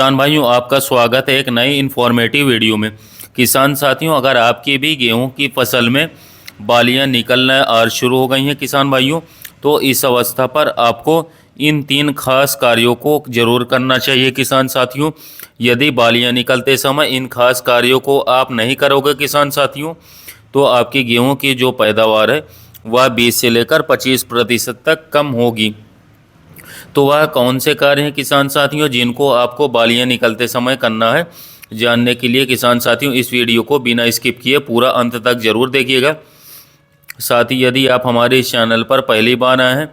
किसान भाइयों, आपका स्वागत है एक नई इन्फॉर्मेटिव वीडियो में। किसान साथियों, अगर आपकी भी गेहूं की फसल में बालियां निकलना और शुरू हो गई हैं किसान भाइयों, तो इस अवस्था पर आपको इन 3 खास कार्यों को ज़रूर करना चाहिए किसान साथियों। यदि बालियां निकलते समय इन खास कार्यों को आप नहीं करोगे किसान साथियों, तो आपकी गेहूँ की जो पैदावार है वह 20 से लेकर 25% तक कम होगी। तो वह कौन से कार्य हैं किसान साथियों जिनको आपको बालियां निकलते समय करना है? जानने के लिए किसान साथियों इस वीडियो को बिना स्किप किए पूरा अंत तक जरूर देखिएगा। साथ ही यदि आप हमारे इस चैनल पर पहली बार आए हैं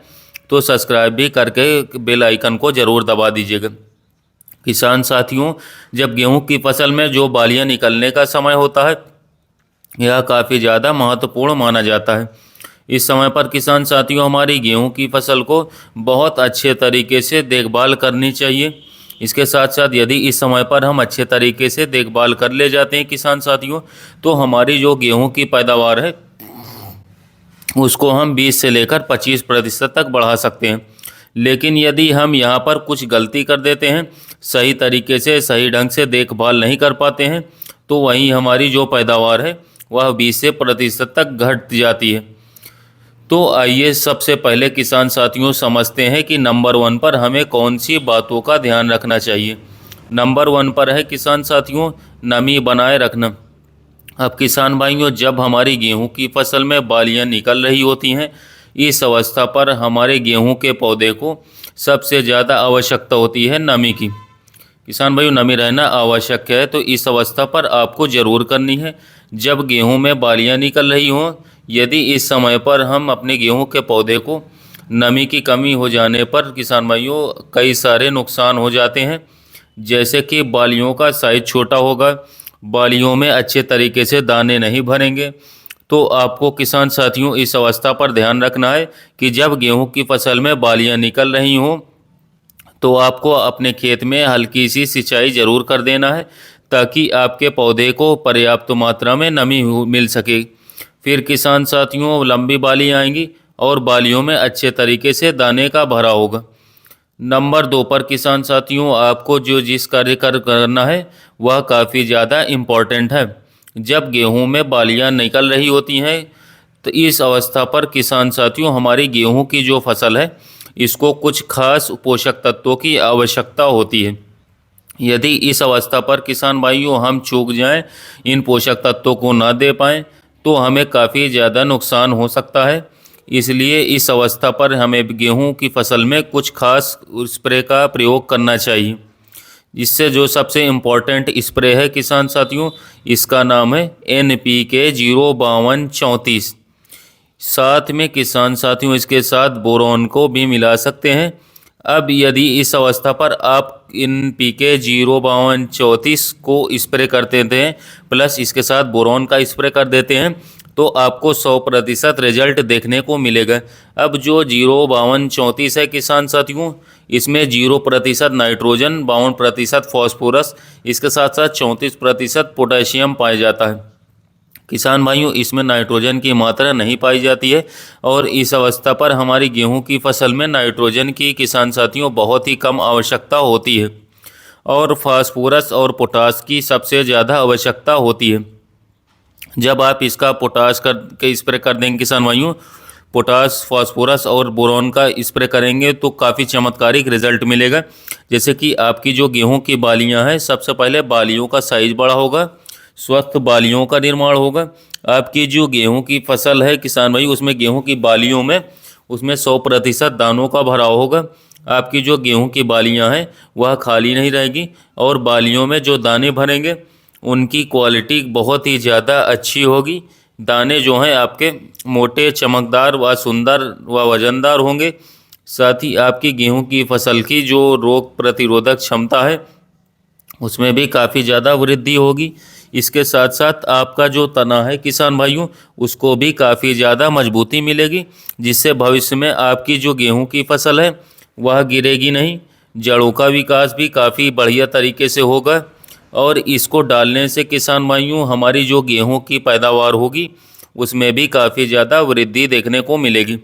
तो सब्सक्राइब भी करके बेल आइकन को ज़रूर दबा दीजिएगा। किसान साथियों, जब गेहूं की फसल में जो बालियां निकलने का समय होता है, यह काफ़ी ज़्यादा महत्वपूर्ण माना जाता है। इस समय पर किसान साथियों हमारी गेहूं की फसल को बहुत अच्छे तरीके से देखभाल करनी चाहिए। इसके साथ साथ यदि इस समय पर हम अच्छे तरीके से देखभाल कर ले जाते हैं किसान साथियों, तो हमारी जो गेहूं की पैदावार है उसको हम 20 से लेकर 25% तक बढ़ा सकते हैं। लेकिन यदि हम यहाँ पर कुछ गलती कर देते हैं, सही तरीके से सही ढंग से देखभाल नहीं कर पाते हैं, तो वहीं हमारी जो पैदावार है वह 20% तक घट जाती है। तो आइए सबसे पहले किसान साथियों समझते हैं कि नंबर 1 पर हमें कौन सी बातों का ध्यान रखना चाहिए। नंबर 1 पर है किसान साथियों नमी बनाए रखना। अब किसान भाइयों, जब हमारी गेहूं की फसल में बालियां निकल रही होती हैं, इस अवस्था पर हमारे गेहूं के पौधे को सबसे ज़्यादा आवश्यकता होती है नमी की। किसान भाइयों, नमी रहना आवश्यक है, तो इस अवस्था पर आपको ज़रूर करनी है। जब गेहूं में बालियां निकल रही हों, यदि इस समय पर हम अपने गेहूं के पौधे को नमी की कमी हो जाने पर किसान भाइयों कई सारे नुकसान हो जाते हैं। जैसे कि बालियों का साइज छोटा होगा, बालियों में अच्छे तरीके से दाने नहीं भरेंगे। तो आपको किसान साथियों इस अवस्था पर ध्यान रखना है कि जब गेहूं की फसल में बालियां निकल रही हों, तो आपको अपने खेत में हल्की सी सिंचाई ज़रूर कर देना है, ताकि आपके पौधे को पर्याप्त मात्रा में नमी मिल सके। फिर किसान साथियों लंबी बालियां आएंगी और बालियों में अच्छे तरीके से दाने का भरा होगा। नंबर 2 पर किसान साथियों आपको जो जिस कार्य करना है वह काफ़ी ज़्यादा इम्पोर्टेंट है। जब गेहूं में बालियां निकल रही होती हैं, तो इस अवस्था पर किसान साथियों हमारी गेहूं की जो फसल है इसको कुछ खास पोषक तत्वों की आवश्यकता होती है। यदि इस अवस्था पर किसान भाइयों हम चूक जाएं, इन पोषक तत्वों को ना दे पाएँ, तो हमें काफ़ी ज़्यादा नुकसान हो सकता है। इसलिए इस अवस्था पर हमें गेहूं की फसल में कुछ खास स्प्रे का प्रयोग करना चाहिए। इससे जो सबसे इम्पोर्टेंट स्प्रे है किसान साथियों, इसका नाम है NPK 05234। साथ में किसान साथियों इसके साथ बोरोन को भी मिला सकते हैं। अब यदि इस अवस्था पर आप NPK 05234 को स्प्रे करते थे प्लस इसके साथ बोरोन का स्प्रे कर देते हैं, तो आपको 100% रिजल्ट देखने को मिलेगा। अब जो 05234 है किसान साथियों, इसमें 0% नाइट्रोजन, 52% फॉस्फोरस, इसके साथ साथ 34% पोटेशियम पाया जाता है। किसान भाइयों इसमें नाइट्रोजन की मात्रा नहीं पाई जाती है, और इस अवस्था पर हमारी गेहूं की फसल में नाइट्रोजन की किसान साथियों बहुत ही कम आवश्यकता होती है, और फास्फोरस और पोटास की सबसे ज़्यादा आवश्यकता होती है। जब आप इसका पोटास के स्प्रे कर देंगे किसान भाइयों, पोटास, फास्फोरस और बोरॉन का स्प्रे करेंगे, तो काफ़ी चमत्कारिक रिजल्ट मिलेगा। जैसे कि आपकी जो गेहूं की बालियां हैं, सबसे पहले बालियों का साइज बड़ा होगा, स्वस्थ बालियों का निर्माण होगा। आपकी जो गेहूं की फसल है किसान भाई, उसमें गेहूं की बालियों में उसमें 100% दानों का भराव होगा। आपकी जो गेहूं की बालियां हैं वह खाली नहीं रहेगी, और बालियों में जो दाने भरेंगे उनकी क्वालिटी बहुत ही ज़्यादा अच्छी होगी। दाने जो हैं आपके मोटे, चमकदार व सुंदर व वज़नदार होंगे। साथ ही आपकी गेहूं की फसल की जो रोग प्रतिरोधक क्षमता है उसमें भी काफ़ी ज़्यादा वृद्धि होगी। इसके साथ साथ आपका जो तना है किसान भाइयों, उसको भी काफ़ी ज़्यादा मजबूती मिलेगी, जिससे भविष्य में आपकी जो गेहूं की फसल है वह गिरेगी नहीं। जड़ों का विकास भी काफ़ी बढ़िया तरीके से होगा, और इसको डालने से किसान भाइयों हमारी जो गेहूं की पैदावार होगी उसमें भी काफ़ी ज़्यादा वृद्धि देखने को मिलेगी।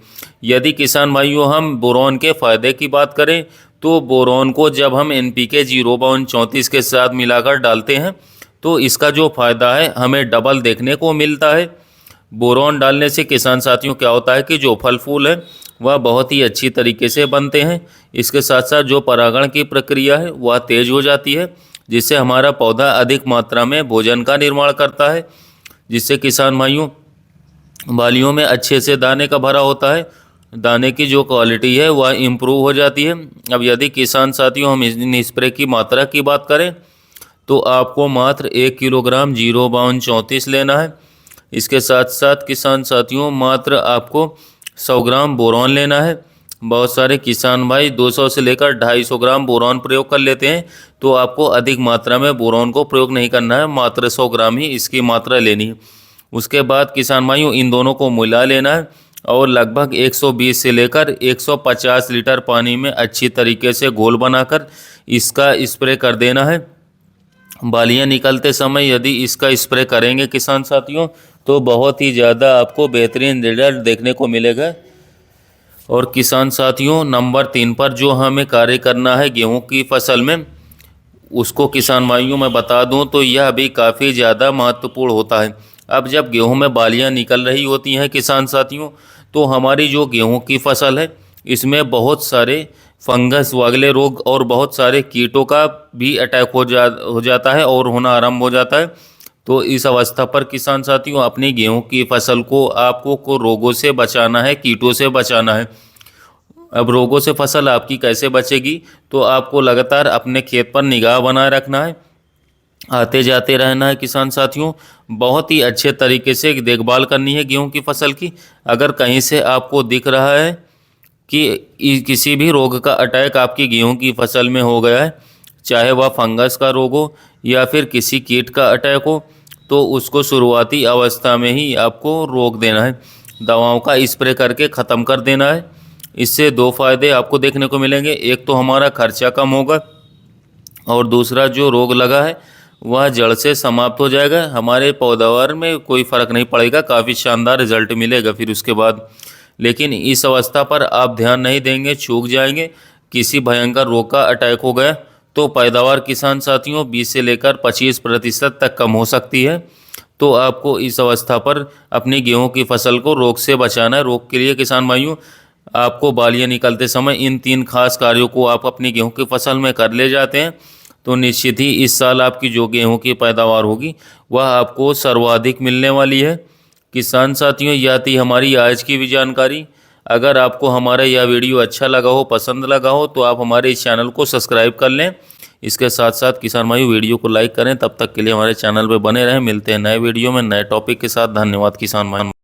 यदि किसान भाइयों हम बोरॉन के फ़ायदे की बात करें, तो बोरॉन को जब हम NPK 0/34 के साथ मिलाकर डालते हैं तो इसका जो फ़ायदा है हमें डबल देखने को मिलता है। बोरॉन डालने से किसान साथियों क्या होता है कि जो फल फूल है वह बहुत ही अच्छी तरीके से बनते हैं। इसके साथ साथ जो परागण की प्रक्रिया है वह तेज़ हो जाती है, जिससे हमारा पौधा अधिक मात्रा में भोजन का निर्माण करता है, जिससे किसान भाइयों बालियों में अच्छे से दाने का भरा होता है। दाने की जो क्वालिटी है वह इम्प्रूव हो जाती है। अब यदि किसान साथियों हम इन स्प्रे की मात्रा की बात करें तो आपको मात्र 1 किलोग्राम 0/34 लेना है। इसके साथ साथ किसान साथियों मात्र आपको 100 ग्राम बोरॉन लेना है। बहुत सारे किसान भाई 200 से लेकर 250 ग्राम बोरॉन प्रयोग कर लेते हैं, तो आपको अधिक मात्रा में बोरॉन को प्रयोग नहीं करना है, मात्र 100 ग्राम ही इसकी मात्रा लेनी है। उसके बाद किसान भाइयों इन दोनों को मिला लेना है और लगभग 120 से लेकर 150 लीटर पानी में अच्छी तरीके से घोल बनाकर इसका स्प्रे कर देना है। बालियाँ निकलते समय यदि इसका स्प्रे करेंगे किसान साथियों तो बहुत ही ज़्यादा आपको बेहतरीन रिजल्ट देखने को मिलेगा। और किसान साथियों नंबर 3 पर जो हमें कार्य करना है गेहूं की फसल में, उसको किसान भाइयों मैं बता दूं तो यह भी काफ़ी ज़्यादा महत्वपूर्ण होता है। अब जब गेहूं में बालियां निकल रही होती हैं किसान साथियों, तो हमारी जो गेहूं की फसल है इसमें बहुत सारे फंगस वाले रोग और बहुत सारे कीटों का भी अटैक हो जाता है और होना आरंभ हो जाता है। तो इस अवस्था पर किसान साथियों अपनी गेहूं की फसल को आपको रोगों से बचाना है, कीटों से बचाना है। अब रोगों से फसल आपकी कैसे बचेगी, तो आपको लगातार अपने खेत पर निगाह बनाए रखना है, आते जाते रहना है किसान साथियों। बहुत ही अच्छे तरीके से देखभाल करनी है गेहूं की फसल की। अगर कहीं से आपको दिख रहा है कि किसी भी रोग का अटैक आपकी गेहूं की फसल में हो गया है, चाहे वह फंगस का रोग हो या फिर किसी कीट का अटैक हो, तो उसको शुरुआती अवस्था में ही आपको रोक देना है, दवाओं का स्प्रे करके ख़त्म कर देना है। इससे 2 फ़ायदे आपको देखने को मिलेंगे, एक तो हमारा खर्चा कम होगा और दूसरा जो रोग लगा है वह जड़ से समाप्त हो जाएगा। हमारे पैदावार में कोई फ़र्क नहीं पड़ेगा, काफ़ी शानदार रिजल्ट मिलेगा फिर उसके बाद। लेकिन इस अवस्था पर आप ध्यान नहीं देंगे, चूक जाएंगे, किसी भयंकर रोग का अटैक हो गया तो पैदावार किसान साथियों 20 से लेकर 25% तक कम हो सकती है। तो आपको इस अवस्था पर अपनी गेहूं की फसल को रोग से बचाना है। रोग के लिए किसान भाइयों आपको बालियाँ निकलते समय इन 3 खास कार्यों को आप अपनी गेहूं की फसल में कर ले जाते हैं तो निश्चित ही इस साल आपकी जो गेहूं की पैदावार होगी वह आपको सर्वाधिक मिलने वाली है। किसान साथियों यह थी हमारी आज की भी जानकारी। अगर आपको हमारा यह वीडियो अच्छा लगा हो, पसंद लगा हो, तो आप हमारे इस चैनल को सब्सक्राइब कर लें। इसके साथ साथ किसान भाई वीडियो को लाइक करें। तब तक के लिए हमारे चैनल पर बने रहें। मिलते हैं नए वीडियो में नए टॉपिक के साथ। धन्यवाद किसान भाई।